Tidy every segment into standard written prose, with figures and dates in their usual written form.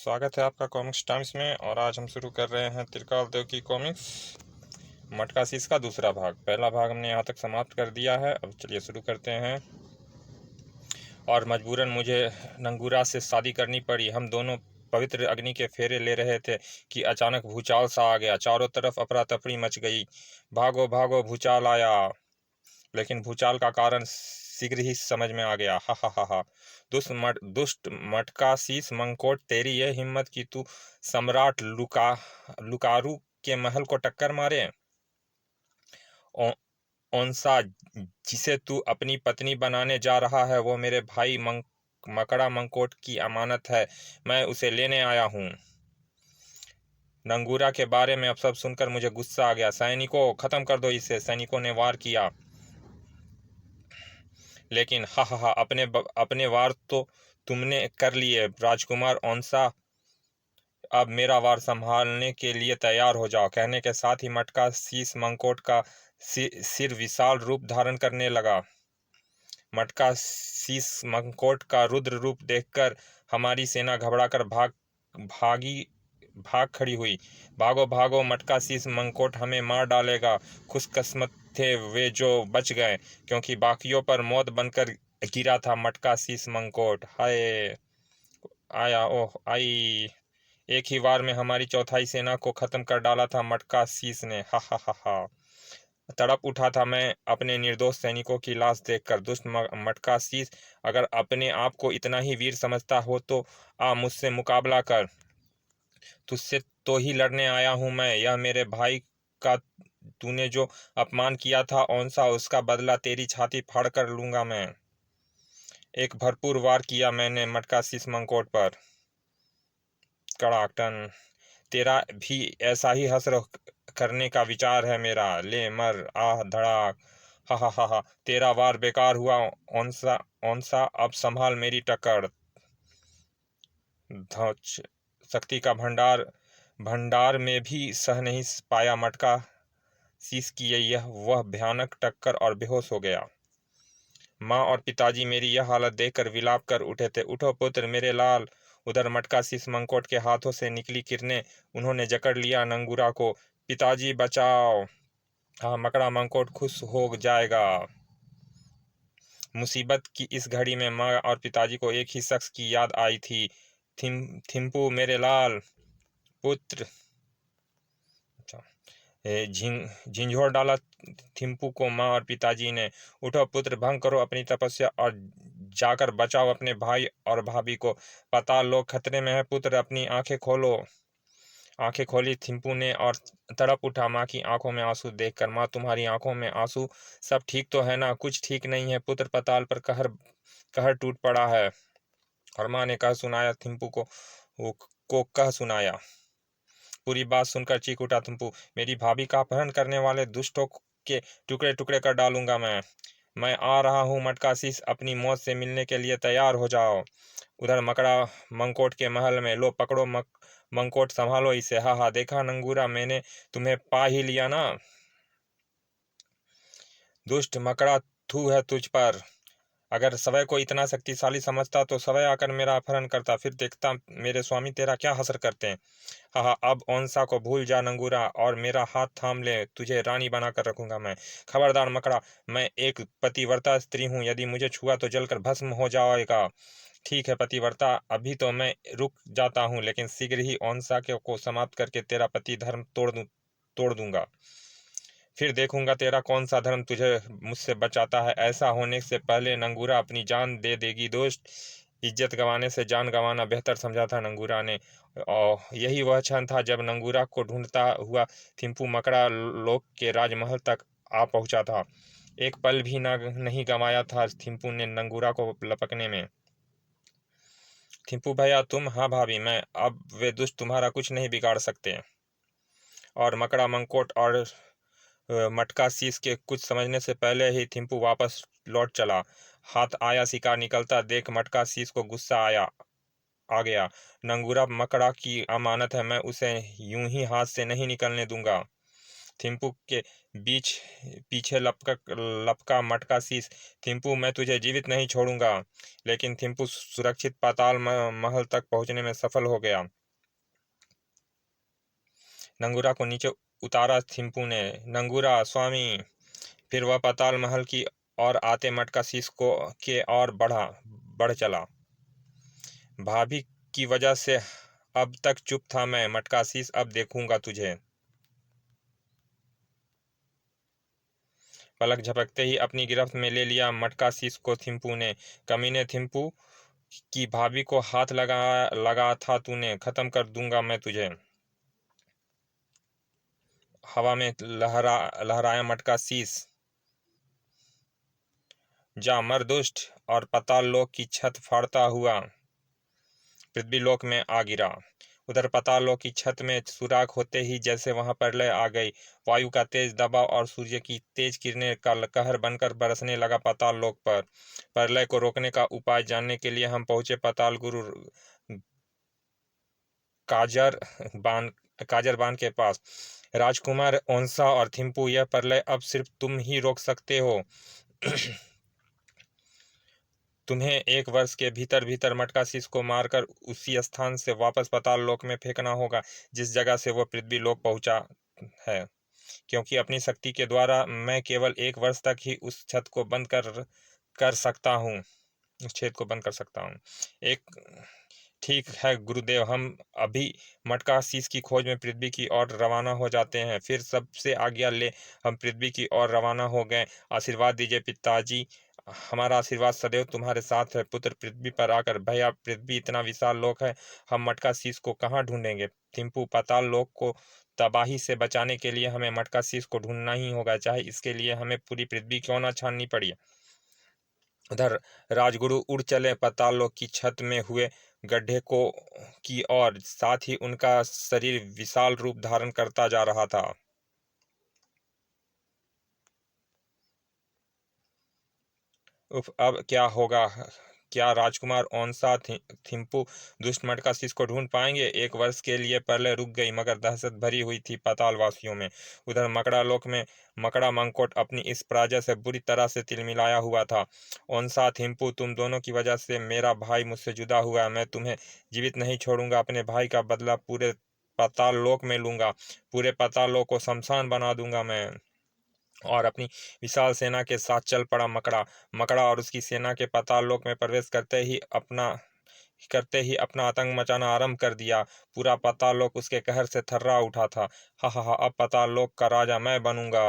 स्वागत है आपका कॉमिक्स टाइम्स में। और आज हम शुरू कर रहे हैं त्रिकाल देव की कॉमिक्स मटका सीस का दूसरा भाग। पहला भाग हमने यहाँ तक समाप्त कर दिया है। अब चलिए शुरू करते हैं। और मजबूरन मुझे नंगूरा से शादी करनी पड़ी। हम दोनों पवित्र अग्नि के फेरे ले रहे थे कि अचानक भूचाल सा आ गया। चारों तरफ अफरा तफरी मच गई। भागो भागो, भूचाल आया। लेकिन भूचाल का कारण शीघ्र ही समझ में आ गया। हा हा हा हा। दुष्ट मटका शीस मंकोट, तेरी यह हिम्मत कि तू सम्राट लुकारू के महल को टक्कर मारे। ओंसा, जिसे तू अपनी पत्नी बनाने जा रहा है, वो मेरे भाई मकड़ा मंकोट की अमानत है। मैं उसे लेने आया हूँ। नंगूरा के बारे में अब सब सुनकर मुझे गुस्सा आ गया। सैनिकों, खत्म कर दो इसे। सैनिकों ने वार किया, लेकिन हा हा हा, अपने वार तो तुमने कर लिए। राजकुमार ओंसा, अब मेरा वार संभालने के लिए तैयार हो जाओ। कहने के साथ ही मटका शीस मंकोट का सिर विशाल रूप धारण करने लगा। मटका शीस मंकोट का रुद्र रूप देखकर हमारी सेना घबराकर भाग खड़ी हुई। भागो भागो, मटका शीस मंकोट हमें मार डालेगा। खुशकिस्मत थे वे जो बच गए, क्योंकि बाकियों पर मौत बनकर गिरा था मटका शीस मंकोट। हाय आया, ओह आई। एक ही वार में हमारी चौथाई सेना को खत्म कर डाला था मटका शीस ने। हा हा हा हा। तड़प उठा था मैं अपने निर्दोष सैनिकों की लाश देखकर। दुष्ट मटका शीस, अगर अपने आप को इतना ही वीर समझता हो तो आ मुझसे मुकाबला कर। तुझसे तो ही लड़ने आया हूं मैं। यह मेरे भाई का तूने जो अपमान किया था ओंसा, उसका बदला तेरी छाती फाड़ कर लूंगा मैं। एक भरपूर वार किया मैंने मटका शीस मंकोट पर। कड़ाकटन। तेरा भी ऐसा ही हश्र करने का विचार है मेरा। ले मर। आह धड़ाक। हा हा हा हा। तेरा वार बेकार हुआ ओंसा। ओंसा, अब संभाल मेरी टक्कर। ध्वज शक्ति का भंडार में भी सह नहीं पाया मटका शीस की यह वह भयानक टक्कर और बेहोश हो गया। माँ और पिताजी मेरी यह हालत देखकर विलाप कर उठे थे। उठो पुत्र, मेरे लाल। उधर मटका शीस मंकोट के हाथों से निकली किरणें उन्होंने जकड़ लिया नंगूरा को। पिताजी बचाओ। हाँ, मकड़ा मंकोट खुश हो जाएगा। मुसीबत की इस घड़ी में माँ और पिताजी को एक ही शख्स की याद आई थी। थिम्पू, मेरे लाल पुत्र। झिंझोर डाला थिम्पू को माँ और पिताजी ने। उठो पुत्र, भंग करो अपनी तपस्या और जाकर बचाओ अपने भाई और भाभी को। पाताल लोक खतरे में है पुत्र, अपनी आंखें खोलो। आंखें खोली थिम्पू ने और तड़प उठा माँ की आंखों में आंसू देखकर। माँ, तुम्हारी आंखों में आंसू, सब ठीक तो है ना? कुछ ठीक नहीं है पुत्र, पाताल पर कहर कहर टूट पड़ा है। और माँ ने कह सुनाया थिम्पू को कह सुनाया। पूरी बात सुनकर चीख उठा थिम्पू। मेरी भाभी का अपहरण करने वाले दुष्टों के टुकड़े टुकड़े कर डालूंगा मैं आ रहा हूँ मटका शीस, अपनी मौत से मिलने के लिए तैयार हो जाओ। उधर मकड़ा मंकोट के महल में, लो पकड़ो मंकोट, संभालो इसे। हा हा, देखा नंगूरा, मैंने तुम्हें पा ही लिया ना। दुष्ट मकड़ा, थू है तुझ पर। अगर सवय को इतना शक्तिशाली समझता तो सवय आकर मेरा अपहरण करता, फिर देखता मेरे स्वामी तेरा क्या हसर करते हैं। हाँ हाँ, अब ओंसा को भूल जा नंगूरा, और मेरा हाथ थाम ले, तुझे रानी बनाकर रखूंगा मैं। खबरदार मकड़ा, मैं एक पतिव्रता स्त्री हूँ, यदि मुझे छुआ तो जलकर भस्म हो जाएगा। ठीक है पतिव्रता, अभी तो मैं रुक जाता हूँ, लेकिन शीघ्र ही ओंसा को समाप्त करके तेरा पति धर्म तोड़ दूंगा। फिर देखूंगा तेरा कौन सा धर्म तुझे मुझसे बचाता है। ऐसा होने से पहले नंगूरा अपनी जान दे देगी। दोस्त, इज्जत गंवाने से जान गंवाना बेहतर समझा था नंगूरा ने। और यही वह क्षण था जब नंगूरा को ढूंढता हुआ थिम्पू मकड़ा लोक के राजमहल तक आ पहुंचा था। एक पल भी नहीं गंवाया था थिम्पू ने नंगूरा को लपकने में। थिम्पू भैया तुम? हाँ भाभी मैं। अब वे दुष्ट तुम्हारा कुछ नहीं बिगाड़ सकते। और मकड़ा मंकोट और मटका शीस के कुछ समझने से पहले ही थिम्पू वापस लौट चला। हाथ आया शिकार निकलता देख मटका शीस को गुस्सा आ गया। नंगूरा मकड़ा की अमानत है, मैं उसे यूं ही हाथ से नहीं निकलने दूंगा। थिम्पू के बीच पीछे लपका मटका शीश। थिम्पू, मैं तुझे जीवित नहीं छोड़ूंगा। लेकिन थिम्पू सुरक्षित पाताल महल तक पहुंचने में सफल हो गया। नंगूरा को नीचे उतारा थिम्पू ने। नंगूरा स्वामी। फिर वह पाताल महल की और आते मटका शीश को के और बढ़ चला। भाभी की वजह से अब तक चुप था मैं। मटका शीश, अब देखूंगा तुझे। पलक झपकते ही अपनी गिरफ्त में ले लिया मटका शीश को थिम्पू ने। कमीने, थिम्पू की भाभी को हाथ लगा था तूने। खत्म कर दूंगा मैं तुझे। हवा में लहराया मटका शीश। जा मर दुष्ट। और पाताल लोक की छत फाड़ता हुआ पृथ्वीलोक में आ गिरा। उधर पातालों की छत में सुराख होते ही जैसे वहां प्रलय आ गई। वायु का तेज दबाव और सूर्य की तेज किरणें का कहर बनकर बरसने लगा पाताल लोक पर। प्रलय को रोकने का उपाय जानने के लिए हम पहुंचे पाताल गुरु काजर बान के पास। राजकुमार ओंसा और थिम्पू, यह प्रलय अब सिर्फ तुम ही रोक सकते हो। तुम्हें 1 वर्ष के भीतर भीतर मटका शीश को मारकर उसी स्थान से वापस पाताल लोक में फेंकना होगा जिस जगह से वह पृथ्वी लोक पहुंचा है। क्योंकि अपनी शक्ति के द्वारा मैं केवल 1 वर्ष तक ही उस छत को बंद कर सकता हूँ, उस छेद को बंद कर सकता हूँ। एक ठीक है गुरुदेव, हम अभी मटका शीश की खोज में पृथ्वी की ओर रवाना हो जाते हैं। फिर सबसे आज्ञा ले हम पृथ्वी की ओर रवाना हो गए। आशीर्वाद दीजिए पिताजी, हमारा आशीर्वाद सदैव तुम्हारे साथ है। पुत्र, पृथ्वी पर आकर भैया, पृथ्वी इतना विशाल लोक है, हम मटका शीश को कहाँ ढूंढेंगे। थिम्पू, पाताल लोक को तबाही से बचाने के लिए हमें मटका शीश को ढूंढना ही होगा, चाहे इसके लिए हमें पूरी पृथ्वी क्यों ना छाननी पड़ी। उधर राजगुरु उड़ चले पाताल लोक की छत में हुए गड्ढे को की ओर। साथ ही उनका शरीर विशाल रूप धारण करता जा रहा था। उफ, अब क्या होगा। क्या राजकुमार ओंसा थिम्पू दुष्ट मटका शीश को ढूंढ पाएंगे। 1 वर्ष के लिए प्रलय रुक गई, मगर दहशत भरी हुई थी पाताल वासियों में। उधर मकड़ा लोक में मकड़ा मंकोट अपनी इस पराजय से बुरी तरह से तिलमिलाया हुआ था। ओंसा, थिम्पू, तुम दोनों की वजह से मेरा भाई मुझसे जुदा हुआ है। मैं तुम्हें जीवित नहीं छोड़ूंगा। अपने भाई का बदला पूरे पाताल लोक में लूंगा। पूरे पाताल लोक को शमशान बना दूंगा मैं। और अपनी विशाल सेना के साथ चल पड़ा मकड़ा। मकड़ा और उसकी सेना के पाताल लोक में प्रवेश करते ही अपना आतंक मचाना आरंभ कर दिया। पूरा पाताल लोक उसके कहर से थर्रा उठा था। हा हा हा, अब पाताल लोक का राजा मैं बनूंगा।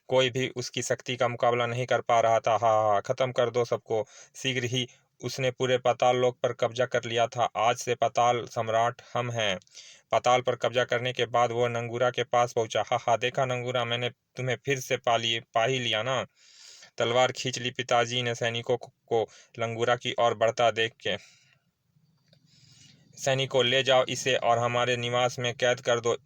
कोई भी उसकी शक्ति का मुकाबला नहीं कर पा रहा था। हा हा, खत्म कर दो सबको। शीघ्र ही उसने पूरे पाताल लोक पर कब्जा कर लिया था। आज से पाताल सम्राट हम हैं। पाताल पर कब्जा करने के बाद वो नंगूरा के पास पहुंचा। हा हा, देखा नंगूरा, मैंने तुम्हें फिर से पा ही लिया ना। तलवार खींच ली पिताजी ने सैनिकों को लंगूरा की ओर बढ़ता देख के। सैनिकों, ले जाओ इसे और हमारे निवास में कैद कर दो।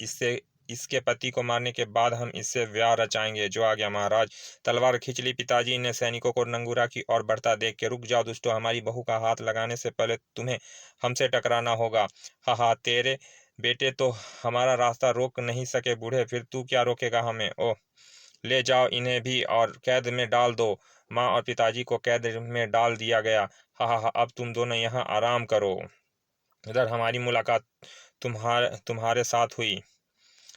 इसके पति को मारने के बाद हम इससे ब्याह रचाएंगे। जो आ गया महाराज। तलवार खींच ली पिताजी ने सैनिकों को नंगूरा की ओर बढ़ता देख के। रुक जाओ दुष्टो, हमारी बहू का हाथ लगाने से पहले तुम्हें हमसे टकराना होगा। हा हा, तेरे बेटे तो हमारा रास्ता रोक नहीं सके बूढ़े, फिर तू क्या रोकेगा हमें। ओह, ले जाओ इन्हें भी और कैद में डाल दो। माँ और पिताजी को कैद में डाल दिया गया। हा हा हा, अब तुम दोनों यहाँ आराम करो। इधर हमारी मुलाकात तुम्हारे साथ हुई।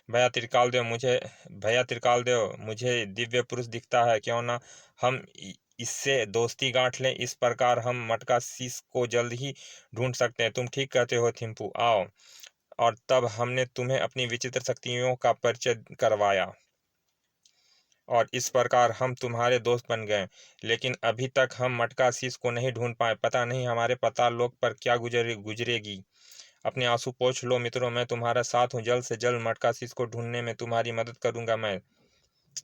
भैया त्रिकाल देव, मुझे दिव्य पुरुष दिखता है। क्यों ना हम इससे दोस्ती गांठ लें। इस प्रकार हम मटका शीश को जल्द ही ढूंढ सकते हैं। तुम ठीक कहते हो थिम्पू, आओ। और तब हमने तुम्हें अपनी विचित्र शक्तियों का परिचय करवाया और इस प्रकार हम तुम्हारे दोस्त बन गए। लेकिन अभी तक हम मटका शीश को नहीं ढूंढ पाए। पता नहीं हमारे पाताल लोक पर क्या गुजरेगी। अपने आंसू पोंछ लो मित्रों, मैं तुम्हारा साथ हूँ। जल्द से जल्द मटका शीश को ढूंढने में तुम्हारी मदद करूंगा मैं।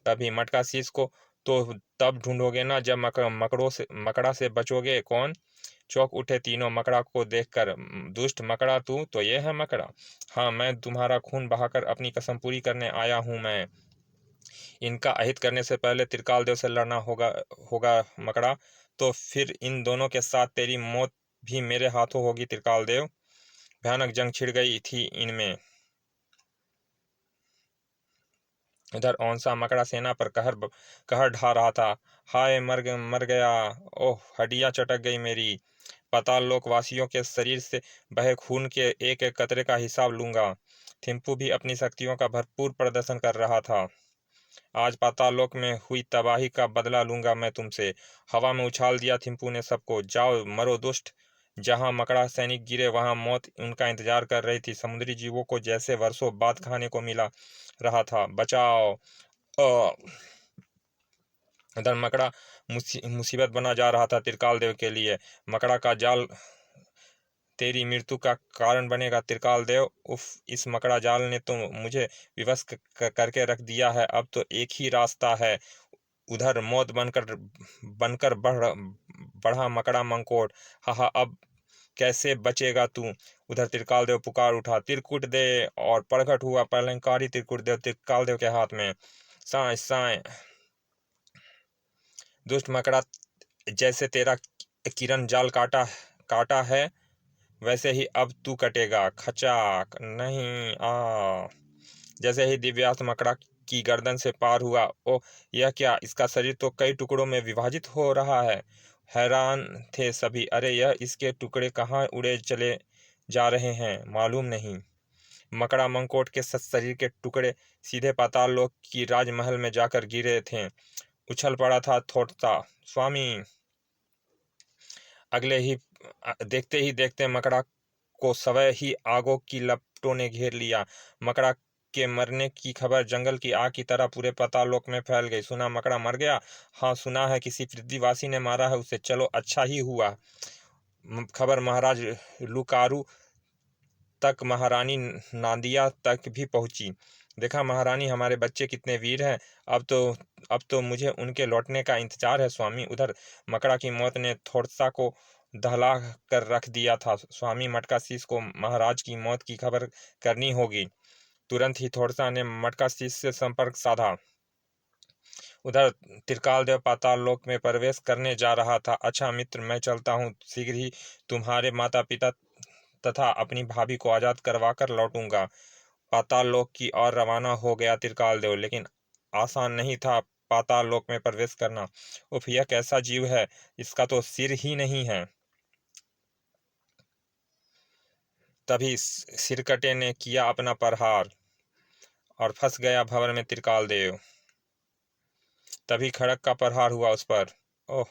तभी मटका शीश को तो तब ढूंढोगे ना जब मकड़ा से बचोगे। कौन? चौंक उठे तीनों मकड़ा को देखकर। दुष्ट मकड़ा, तू तो ये है मकड़ा? हाँ, मैं तुम्हारा खून बहाकर अपनी कसम पूरी करने आया हूँ मैं। इनका अहित करने से पहले त्रिकाल देव से लड़ना होगा मकड़ा। तो फिर इन दोनों के साथ तेरी मौत भी मेरे हाथों होगी त्रिकाल देव। भयानक जंग छिड़ गई थी इनमें। इधर औंसा मकड़ा सेना पर कहर ढा रहा था। हाय मर गया, ओह हड्डियां चटक गई मेरी। पाताल लोक वासियों के शरीर से बहे खून के एक एक कतरे का हिसाब लूंगा। थिम्पू भी अपनी शक्तियों का भरपूर प्रदर्शन कर रहा था। आज पाताल लोक में हुई तबाही का बदला लूंगा मैं तुमसे। हवा में उछाल दिया थिम्पू ने सबको। जाओ मरो दुष्ट। जहां मकड़ा सैनिक गिरे वहां मौत उनका इंतजार कर रही थी। समुद्री जीवों को जैसे वर्षों बाद खाने को मिला रहा था। बचाओ। इधर मकड़ा मुसीबत बना जा रहा था त्रिकाल देव के लिए। मकड़ा का जाल तेरी मृत्यु का कारण बनेगा त्रिकाल देव। उफ, इस मकड़ा जाल ने तो मुझे विवश करके रख दिया है। अब तो एक ही रास्ता है, उधर मौत बनकर बनकर बढ़ा मकड़ा मंकोड़। हा, अब कैसे बचेगा तू। उधर त्रिकाल देव पुकार उठा, त्रिकुट दे। और प्रकट हुआ प्रलंकारी त्रिकुट देव त्रिकाल देव के हाथ में। साए साए दुष्ट मकड़ा, जैसे तेरा किरण जाल काटा है वैसे ही अब तू कटेगा। खचाक नहीं आ। जैसे ही दिव्यास्त्र मकड़ा की गर्दन से पार हुआ, ओ यह क्या, इसका शरीर तो कई टुकड़ों में विभाजित हो रहा है। हैरान थे सभी। अरे यह इसके टुकड़े कहाँ उड़े चले जा रहे हैं मालूम नहीं। मकड़ा मंकोट के शरीर के टुकड़े सीधे पाताल लोक की राजमहल में जाकर गिरे थे। उछल पड़ा था थोड़ता। स्वामी। अगले ही देखते ही देखते मकड़ा को सवै ही आगों की लपटों ने घेर लिया। मकड़ा के मरने की खबर जंगल की आग की तरह पूरे पाताल लोक में फैल गई। सुना मकड़ा मर गया? हाँ सुना है, किसी पृथ्वीवासी ने मारा है उसे। चलो अच्छा ही हुआ। खबर महाराज लुकारु तक, महारानी नादिया तक भी पहुंची। देखा महारानी, हमारे बच्चे कितने वीर हैं। अब तो मुझे उनके लौटने का इंतजार है स्वामी। उधर मकड़ा की मौत ने थोड़सा को दहला कर रख दिया था। स्वामी मटका शीश को महाराज की मौत की खबर करनी होगी। तुरंत ही थोड़सा ने मटका शीश से संपर्क साधा। उधर त्रिकाल देव पाताल लोक में प्रवेश करने जा रहा था। अच्छा मित्र, मैं चलता हूँ, शीघ्र ही तुम्हारे माता पिता तथा अपनी भाभी को आजाद करवाकर लौटूंगा। पाताल लोक की ओर रवाना हो गया त्रिकाल देव। लेकिन आसान नहीं था पाताल लोक में प्रवेश करना। उफ, यह कैसा जीव है, इसका तो सिर ही नहीं है। तभी सिरकटे ने किया अपना प्रहार और फंस गया भंवर में त्रिकाल देव। तभी खड़क का प्रहार हुआ उस पर। ओह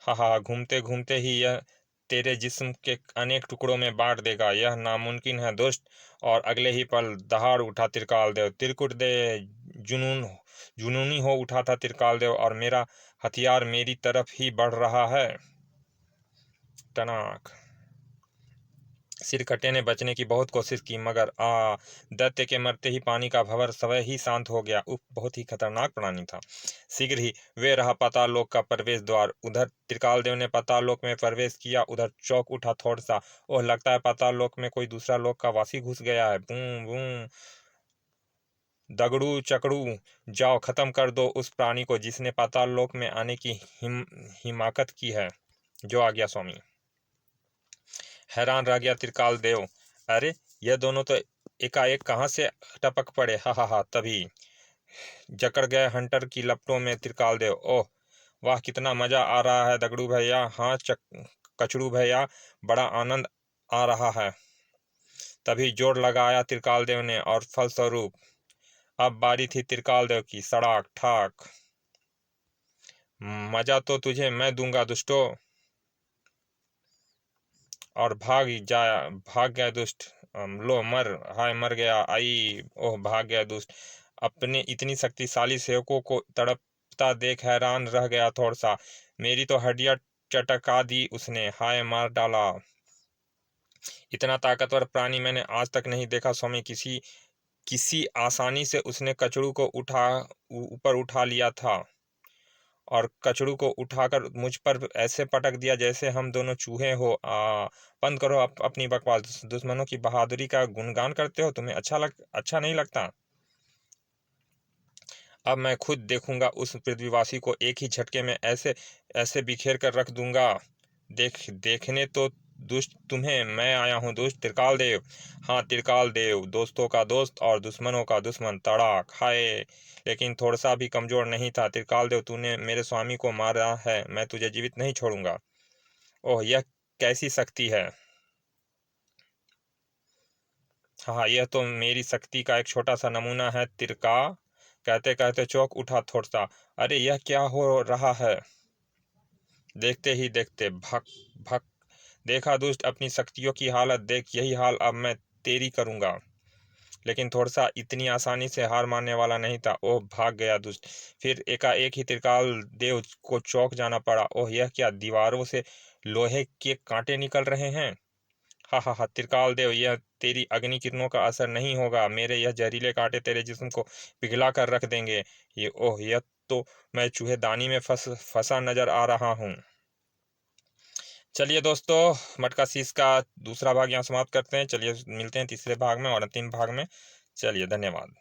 हा, घूमते घूमते ही यह तेरे जिस्म के अनेक टुकड़ों में बांट देगा। यह नामुमकिन है दुष्ट। और अगले ही पल दहाड़ उठा त्रिकाल देव। त्रिकुट दे। जुनूनी हो उठा था त्रिकाल देव, और मेरा हथियार मेरी तरफ ही बढ़ रहा है। टनाक। सिरकटे ने बचने की बहुत कोशिश की, मगर दैत्य के मरते ही पानी का भंवर स्वयं ही शांत हो गया। उप, बहुत ही खतरनाक प्राणी था। शीघ्र ही वे रहा पाताल लोक का प्रवेश द्वार। उधर त्रिकाल देव ने पाताल लोक में प्रवेश किया। उधर चौक उठा थोड़ा सा। ओह, लगता है पाताल लोक में कोई दूसरा लोक का वासी घुस गया है। Boom boom. दगड़ू चकड़ू, जाओ खत्म कर दो उस प्राणी को जिसने पाताल लोक में आने की हिमाकत की है। जो आ गया स्वामी। हैरान रह गया त्रिकाल देव। अरे यह दोनों तो एकाएक कहाँ से टपक पड़े। हा, तभी जकड़ गए हंटर की लपटों में त्रिकाल देव। ओह वाह, कितना मजा आ रहा है दगड़ू भैया। हाँ कचड़ू भैया, बड़ा आनंद आ रहा है। तभी जोर लगाया त्रिकाल देव ने, और फलस्वरूप अब बारी थी त्रिकाल देव की। सड़ाक ठाक। मजा तो तुझे मैं दूंगा दुष्टो। और भाग गया दुष्ट। लो मर। हाय मर गया। आई ओह, भाग गया दुष्ट। अपने इतनी शक्तिशाली सेवकों को तड़पता देख हैरान रह गया थोड़ा सा। मेरी तो हड्डियां चटका दी उसने। हाय मार डाला। इतना ताकतवर प्राणी मैंने आज तक नहीं देखा स्वामी। किसी आसानी से उसने कचड़ू को ऊपर उठा लिया था, और कचड़ू को उठाकर मुझ पर ऐसे पटक दिया जैसे हम दोनों चूहे हो। बंद करो अपनी बकवास। दुश्मनों की बहादुरी का गुणगान करते हो, तुम्हें अच्छा नहीं लगता। अब मैं खुद देखूंगा उस पृथ्वीवासी को। एक ही झटके में ऐसे ऐसे बिखेर कर रख दूंगा। देखने तो दुष्ट तुम्हें, मैं आया हूँ दुष्ट त्रिकाल देव। हाँ त्रिकाल देव, दोस्तों का दोस्त और दुश्मनों का दुश्मन। तड़ाक, हाय लेकिन थोड़ा सा भी कमजोर नहीं था। त्रिकाल देव, तूने मेरे स्वामी को मारा है, मैं तुझे जीवित नहीं छोड़ूंगा। ओह यह कैसी शक्ति है। हाँ यह तो मेरी शक्ति का एक छोटा सा नमूना है तिरका। कहते कहते चौंक उठा थोड़ा। अरे यह क्या हो रहा है। देखते ही देखते भक भक। देखा दुष्ट, अपनी शक्तियों की हालत देख, यही हाल अब मैं तेरी करूंगा। लेकिन थोड़ा सा इतनी आसानी से हार मानने वाला नहीं था। ओह भाग गया दुष्ट। फिर एकाएक ही त्रिकाल देव को चौंक जाना पड़ा। ओह यह क्या, दीवारों से लोहे के कांटे निकल रहे हैं। हा हा हा, त्रिकाल देव, यह तेरी अग्नि किरणों का असर नहीं होगा। मेरे यह जहरीले कांटे तेरे जिस्म को पिघला कर रख देंगे। ये ओह यह तो मैं चूहेदानी में फंसा नजर आ रहा हूँ। चलिए दोस्तों, मटका शीश का दूसरा भाग यहाँ समाप्त करते हैं। चलिए मिलते हैं तीसरे भाग में और अंतिम भाग में। चलिए धन्यवाद।